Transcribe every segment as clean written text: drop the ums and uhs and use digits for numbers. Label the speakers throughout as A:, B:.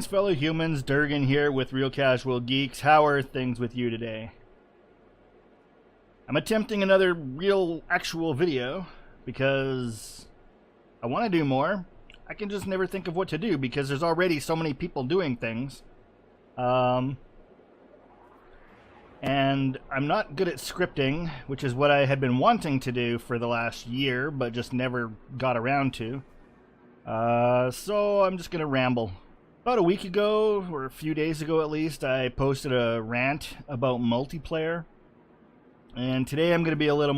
A: fellow humans. Durgan here with Real Casual Geeks. How are things with you today? I'm attempting another real actual video because I want to do more. I can just never think of what to do because there's already so many people doing things. And I'm not good at scripting, which is what I had been wanting to do for the last year, but just never got around to. So I'm just going to ramble. About a week ago, or a few days ago at least, I posted a rant about multiplayer. And today I'm going to be a little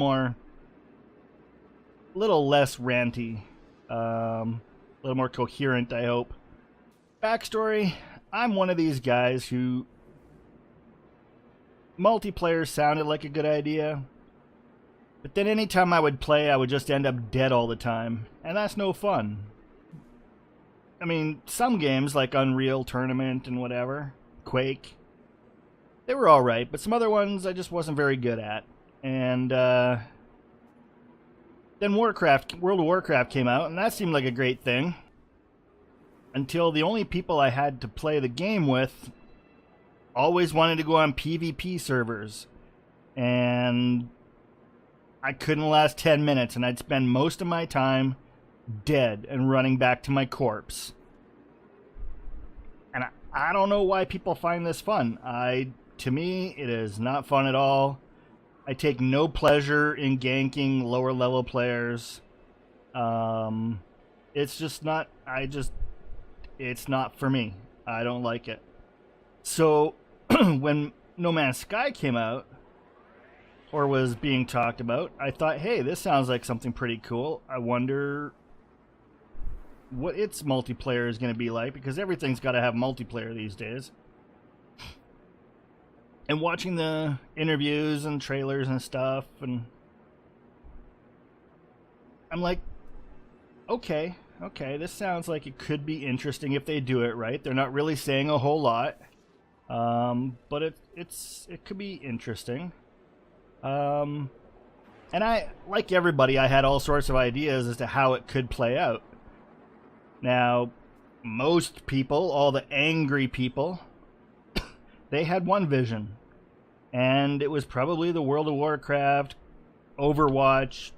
A: less ranty. A little more coherent, I hope. Backstory, I'm one of these guys who multiplayer sounded like a good idea, but then anytime I would play, I would just end up dead all the time, and that's no fun. I mean, some games like Unreal Tournament and whatever, Quake, they were alright, but some other ones I just wasn't very good at. And then World of Warcraft came out, and that seemed like a great thing. Until the only people I had to play the game with always wanted to go on PvP servers. And I couldn't last 10 minutes, and I'd spend most of my time dead and running back to my corpse. And I don't know why people find this fun. To me, it is not fun at all. I take no pleasure in ganking lower level players. It's just not, it's not for me. I don't like it. So when No Man's Sky came out, or was being talked about, I thought, hey, this sounds like something pretty cool. I wonder what its multiplayer is going to be like, because everything's got to have multiplayer these days. And watching the interviews and trailers and stuff, and I'm like, okay, this sounds like it could be interesting if they do it right. They're not really saying a whole lot, but it could be interesting. And I, like everybody, I had all sorts of ideas as to how it could play out. Now, most people, all the angry people, they had one vision. And it was probably the World of Warcraft, Overwatch,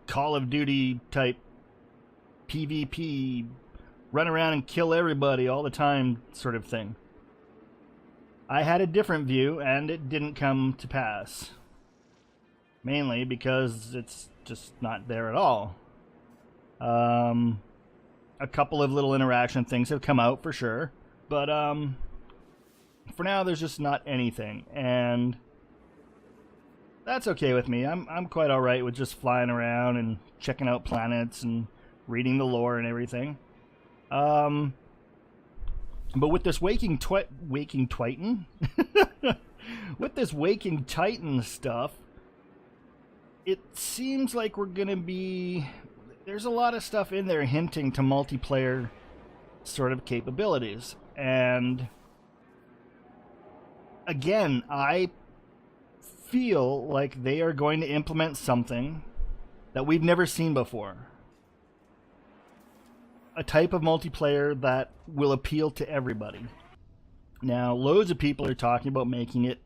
A: Call of Duty type PvP, run around and kill everybody all the time sort of thing. I had a different view, and it didn't come to pass. Mainly because it's just not there at all. A couple of little interaction things have come out for sure, but for now there's just not anything, and that's okay with me. I'm quite alright with just flying around and checking out planets and reading the lore and everything. But with this Waking Titan with this Waking Titan stuff, it seems like we're gonna be, there's a lot of stuff in there hinting to multiplayer sort of capabilities. And again, I feel like they are going to implement something that we've never seen before. A type of multiplayer that will appeal to everybody. Now, loads of people are talking about making it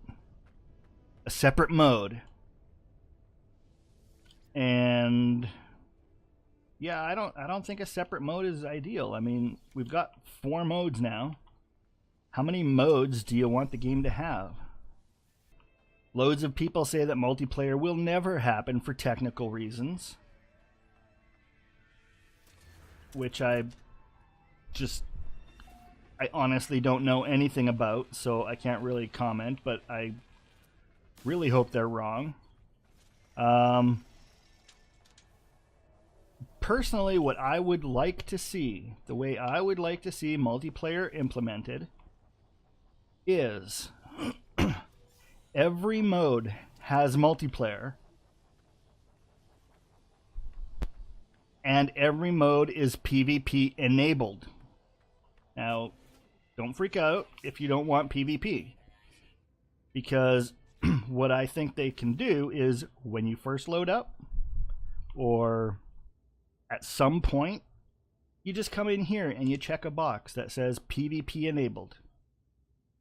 A: a separate mode. And yeah, I don't think a separate mode is ideal. I mean, we've got 4 modes now. How many modes do you want the game to have? Loads of people say that multiplayer will never happen for technical reasons, which I honestly don't know anything about, so I can't really comment, but I really hope they're wrong. Personally, what I would like to see, the way I would like to see multiplayer implemented, is every mode has multiplayer, and every mode is PvP enabled. Now, don't freak out if you don't want PvP, because what I think they can do is when you first load up, or at some point You just come in here and you check a box that says PvP enabled.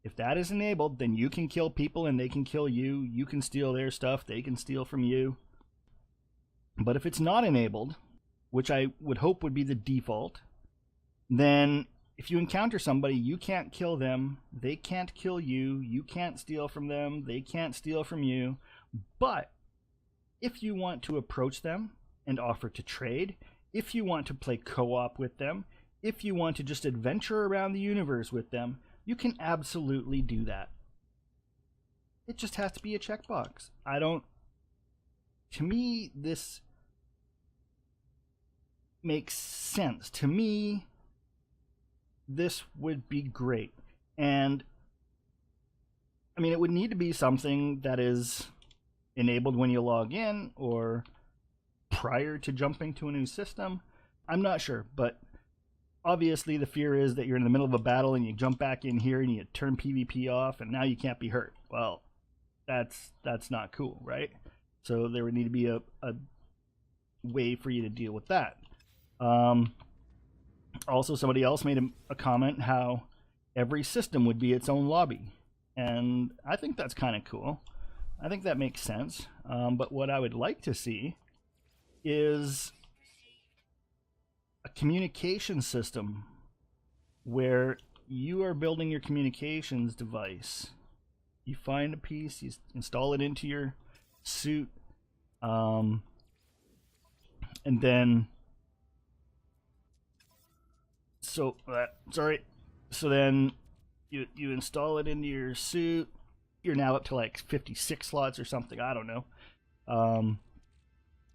A: If that is enabled, then you can kill people and they can kill you. You can steal their stuff, they can steal from you. But if it's not enabled, which I would hope would be the default, then if you encounter somebody, you can't kill them, they can't kill you, you can't steal from them, they can't steal from you. But if you want to approach them and offer to trade, if you want to play co-op with them, if you want to just adventure around the universe with them, you can absolutely do that. It just has to be a checkbox. To me, this makes sense. To me, this would be great. And I mean, it would need to be something that is enabled when you log in or prior to jumping to a new system. I'm not sure, but obviously the fear is that you're in the middle of a battle and you jump back in here and you turn PvP off and now you can't be hurt. Well, that's not cool, right? So there would need to be a way for you to deal with that. Also, somebody else made a comment how every system would be its own lobby. And I think that's kind of cool. I think that makes sense. But what I would like to see is a communication system where you are building your communications device. You find a piece, you install it into your suit, and then so then you install it into your suit. You're now up to like 56 slots or something, I don't know.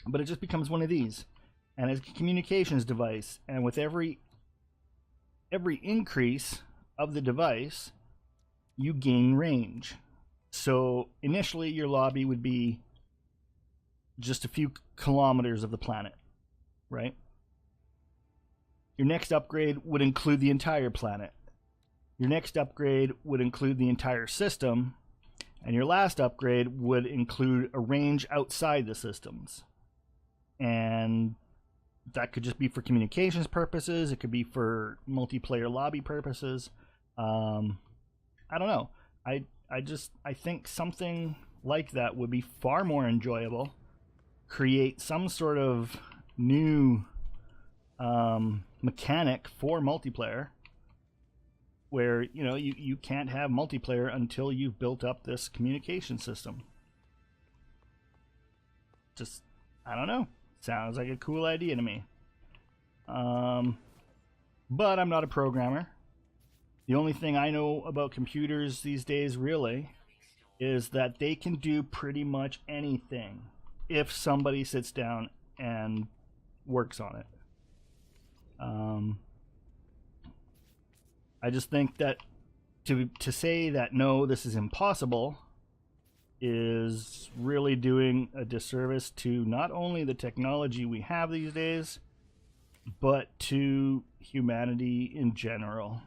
A: But it just becomes one of these, and it's a communications device, and with every increase of the device you gain range. So initially your lobby would be just a few kilometers of the planet, right? Your next upgrade would include the entire planet. Your next upgrade would include the entire system, and your last upgrade would include a range outside the systems. And that could just be for communications purposes. It could be for multiplayer lobby purposes. I don't know. I think something like that would be far more enjoyable. Create some sort of new mechanic for multiplayer where, you know, you can't have multiplayer until you've built up this communication system. Just, I don't know. Sounds like a cool idea to me. But I'm not a programmer. The only thing I know about computers these days really is that they can do pretty much anything if somebody sits down and works on it. I just think that to say that no, this is impossible is really doing a disservice to not only the technology we have these days, but to humanity in general.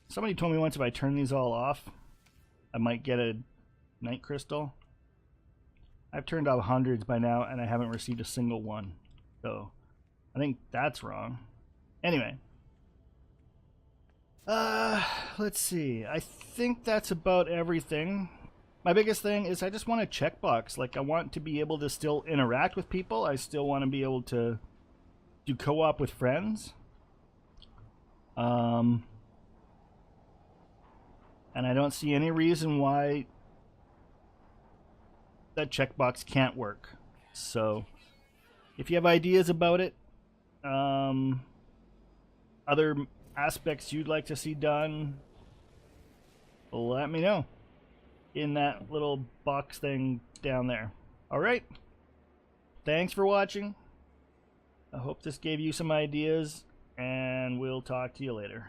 A: Somebody told me once if I turn these all off, I might get a night crystal. I've turned off hundreds by now and I haven't received a single one. So I think that's wrong. Anyway. Let's see. I think that's about everything. My biggest thing is I just want a checkbox. Like, I want to be able to still interact with people. I still want to be able to do co-op with friends. And I don't see any reason why that checkbox can't work. So, if you have ideas about it, other aspects you'd like to see done, let me know in that little box thing down there. Alright, thanks for watching. I hope this gave you some ideas, and we'll talk to you later.